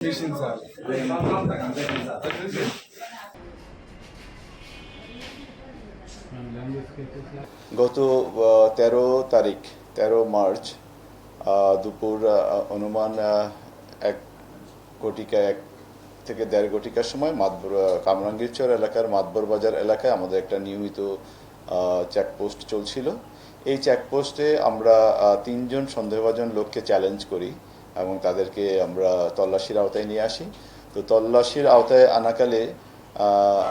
গত 13 মার্চ দুপুর অনুমান 1 থেকে 1.5 ঘটিকার সময় কামরাঙ্গীরচর এলাকার মাতবর বাজার এলাকায় আমাদের একটা নিয়মিত চেকপোস্ট চলছিল। এই চেকপোস্টে আমরা 3জন সন্দেহভাজন লোককে চ্যালেঞ্জ করি এবং তাদেরকে আমরা তল্লাশির আওতায় নিয়ে আসি। তো তল্লাশির আওতায় আনাকালে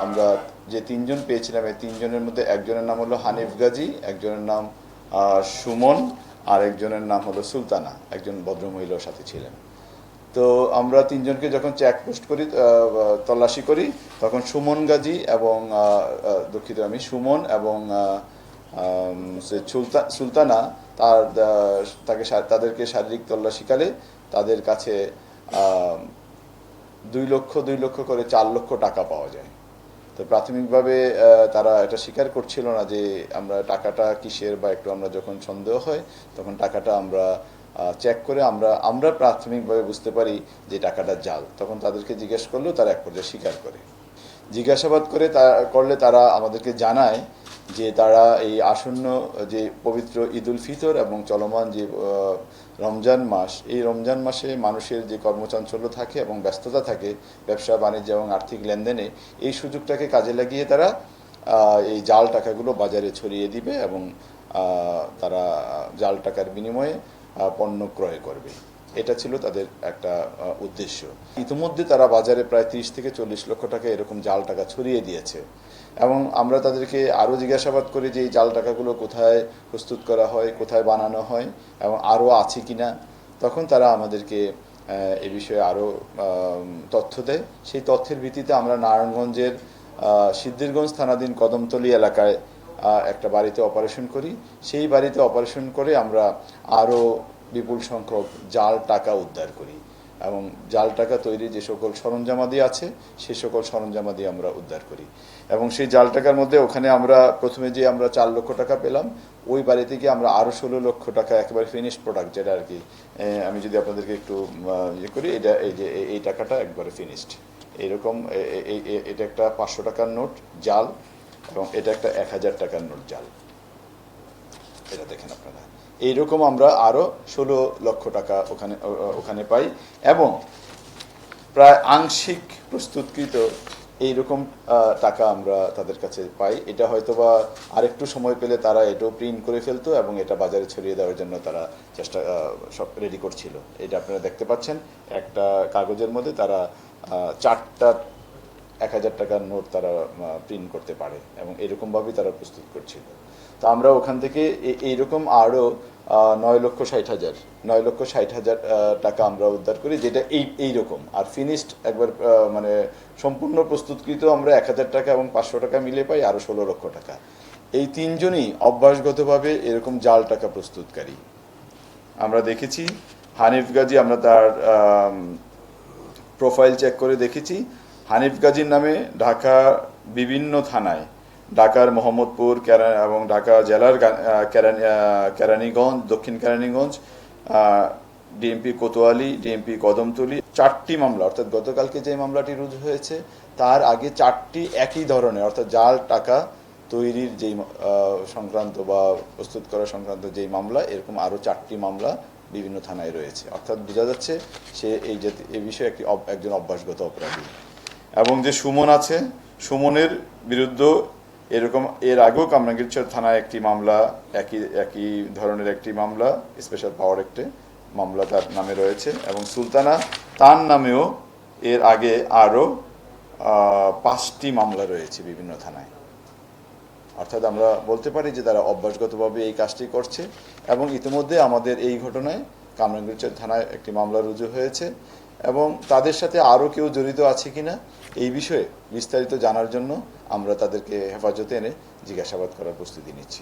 আমরা যে 3জন পেয়েছিলাম, এই 3জনের মধ্যে একজনের নাম হলো হানিফ গাজী, একজনের নাম সুমন, আর একজনের নাম হলো সুলতানা, একজন ভদ্রমহিলার সাথে ছিলেন। তো আমরা 3জনকে যখন চেকপোস্ট করি, তল্লাশি করি, তখন সুমন গাজী এবং সুমন এবং সুলতানা তাদেরকে শারীরিক তল্লাশিকালে তাদের কাছে 2 লক্ষ করে 4 লক্ষ টাকা পাওয়া যায়। তো প্রাথমিকভাবে তারা এটা স্বীকার করছিল না যে আমরা টাকাটা কিসের, বা একটু আমরা যখন সন্দেহ হয় তখন টাকাটা আমরা চেক করে আমরা প্রাথমিকভাবে বুঝতে পারি যে টাকাটা জাল। তখন তাদেরকে জিজ্ঞেস করলেও তারা এক পর্যায়ে স্বীকার করে। জিজ্ঞাসাবাদ করলে তারা আমাদেরকে জানায় যে তারা এই আসন্ন যে পবিত্র ঈদ উল ফিতর এবং চলমান যে রমজান মাস, এই রমজান মাসে মানুষের যে কর্মচাঞ্চল্য থাকে এবং ব্যস্ততা থাকে ব্যবসা বাণিজ্য এবং আর্থিক লেনদেনে, এই সুযোগটাকে কাজে লাগিয়ে তারা এই জাল টাকাগুলো বাজারে ছড়িয়ে দিবে এবং তারা জাল টাকার বিনিময়ে পণ্য ক্রয় করবে। এটা ছিল তাদের একটা উদ্দেশ্য। ইতিমধ্যে তারা বাজারে প্রায় 30 থেকে 40 লক্ষ টাকা এরকম জাল টাকা ছড়িয়ে দিয়েছে এবং আমরা তাদেরকে আরও জিজ্ঞাসাবাদ করি যে এই জাল টাকাগুলো কোথায় প্রস্তুত করা হয়, কোথায় বানানো হয় এবং আরও আছে কিনা। তখন তারা আমাদেরকে এ বিষয়ে আরও তথ্য দেয়। সেই তথ্যের ভিত্তিতে আমরা নারায়ণগঞ্জের সিদ্ধিরগঞ্জ থানাধীন কদমতলী এলাকায় একটা বাড়িতে অপারেশন করি। সেই বাড়িতে অপারেশন করে আমরা আরও বিপুল সংখ্যক জাল টাকা উদ্ধার করি এবং জাল টাকা তৈরির যে সকল সরঞ্জামাদি আছে সেই সকল সরঞ্জামাদি আমরা উদ্ধার করি। এবং সেই জাল টাকার মধ্যে ওখানে আমরা প্রথমে যে আমরা 4 লক্ষ টাকা পেলাম, ওই বাড়ি থেকে আমরা আরও 16 লক্ষ টাকা একেবারে ফিনিশড প্রোডাক্ট, যেটা আর কি আমি যদি আপনাদেরকে একটু করি, এটা এই টাকাটা একবারে ফিনিশড। এইরকম এটা একটা 500 টাকার নোট জাল এবং এটা একটা 1000 টাকার নোট জাল। এটা দেখেন আপনারা। এইরকম আমরা আরও 16 লক্ষ টাকা ওখানে পাই এবং প্রায় আংশিক প্রস্তুতকৃত এইরকম টাকা আমরা তাদের কাছে পাই। এটা হয়তোবা আরেকটু সময় পেলে তারা এটাও প্রিন্ট করে ফেলতো এবং এটা বাজারে ছড়িয়ে দেওয়ার জন্য তারা সব রেডি করছিল। এটা আপনারা দেখতে পাচ্ছেন, একটা কাগজের মধ্যে তারা 4টা 1000 টাকার নোট তারা প্রিন্ট করতে পারে এবং এরকমভাবেই তারা প্রস্তুত করছিল। তো আমরা ওখান থেকে এইরকম আরও 9,60,000 টাকা আমরা উদ্ধার করি, যেটা এইরকম। আর ফিনিশড একবার মানে সম্পূর্ণ প্রস্তুতকৃত আমরা 1000 টাকা এবং 500 টাকা মিলে পাই আরও 16 লক্ষ টাকা। এই 3জনই অভ্যাসগতভাবে এরকম জাল টাকা প্রস্তুতকারী। আমরা দেখেছি হানিফ গাজী, আমরা তার প্রোফাইল চেক করে দেখেছি। হানিফ গাজীর নামে ঢাকা বিভিন্ন থানায়, ঢাকার মোহাম্মদপুর এবং ঢাকা জেলার কেরানীগঞ্জ, দক্ষিণ কেরানীগঞ্জ, ডিএমপি কোতোয়ালি, ডিএমপি কদমতলী 4টি মামলা, অর্থাৎ গতকালকে যে মামলাটি রুজু হয়েছে তার আগে 4টি একই ধরনের, অর্থাৎ জাল টাকা তৈরির যেই সংক্রান্ত বা প্রস্তুত করা সংক্রান্ত যেই মামলা, এরকম আরও 4টি মামলা বিভিন্ন থানায় রয়েছে। অর্থাৎ বোঝা যাচ্ছে সে এই বিষয়ে একজন অভ্যাসগত অপরাধী। এবং যে সুমন আছে, সুমনের বিরুদ্ধে এরকম এর আগেও কামরাঙ্গীরচর থানায় একটি মামলা, একই ধরনের একটি মামলা, স্পেশাল পাওয়ার অ্যাক্টে মামলা তার নামে রয়েছে। এবং সুলতানা, তার নামেও এর আগে আরও 5টি মামলা রয়েছে বিভিন্ন থানায়। অর্থাৎ আমরা বলতে পারি যে তারা অভ্যাসগতভাবে এই কাজটি করছে। এবং ইতিমধ্যে আমাদের এই ঘটনায় কামরাঙ্গীরচর থানায় একটি মামলা রুজু হয়েছে এবং তাদের সাথে আরও কেউ জড়িত আছে কিনা এই বিষয়ে বিস্তারিত জানার জন্য আমরা তাদেরকে হেফাজতে এনে জিজ্ঞাসাবাদ করার প্রস্তুতি নিচ্ছি।